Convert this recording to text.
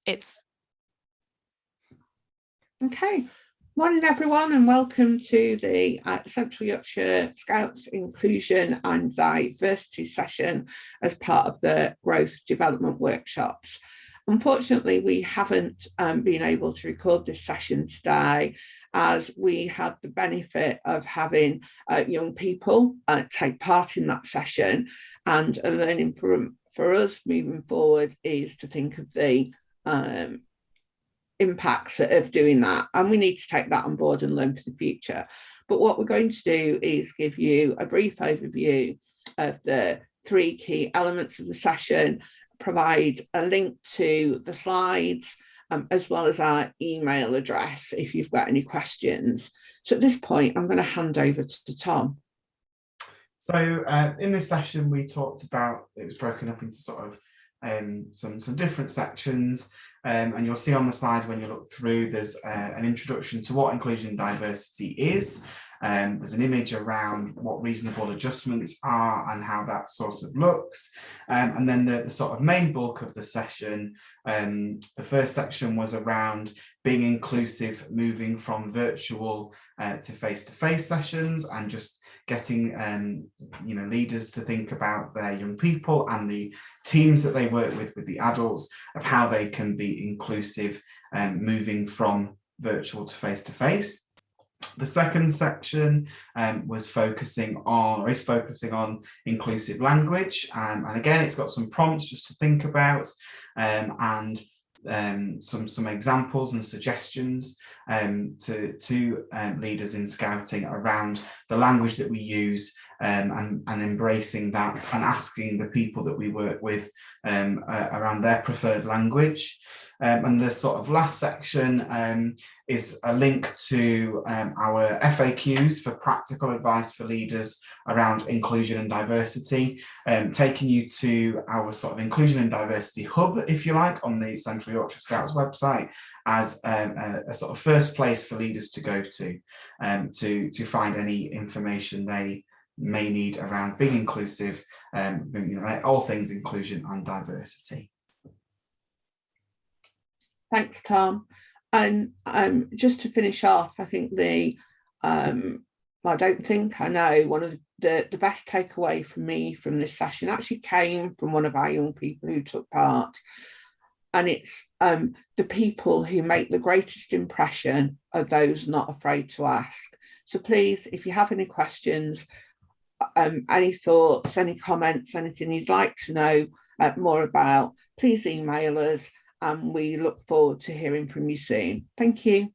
it's okay. Morning everyone, and welcome to the Central Yorkshire Scouts Inclusion and Diversity session as part of the Growth Development Workshops. Unfortunately, we haven't been able to record this session today, as we had the benefit of having young people take part in that session, and a learning for us moving forward is to think of the impacts of doing that, and we need to take that on board and learn for the future. But what we're going to do is give you a brief overview of the three key elements of the session, provide a link to the slides, as well as our email address if you've got any questions. So at this point, I'm going to hand over to Tom. So in this session, we talked about, it was broken up into sort of some different sections, and you'll see on the slides when you look through, there's an introduction to what inclusion and diversity is. There's an image around what reasonable adjustments are and how that sort of looks. And then the sort of main bulk of the session, the first section was around being inclusive, moving from virtual to face-to-face sessions, and just getting leaders to think about their young people and the teams that they work with the adults, of how they can be inclusive, moving from virtual to face-to-face. The second section is focusing on inclusive language, and again, it's got some prompts just to think about, and some examples and suggestions to leaders in scouting around the language that we use, and embracing that and asking the people that we work with around their preferred language. And the sort of last section is a link to our FAQs for practical advice for leaders around inclusion and diversity, taking you to our sort of inclusion and diversity hub, if you like, on the Central Yorkshire Scouts website, as a sort of first place for leaders to go to find any information they may need around being inclusive, all things inclusion and diversity. Thanks, Tom. And just to finish off, I think I know one of the best takeaway for me from this session actually came from one of our young people who took part. And it's the people who make the greatest impression are those not afraid to ask. So please, if you have any questions, any thoughts, any comments, anything you'd like to know more about, please email us, and we look forward to hearing from you soon. Thank you.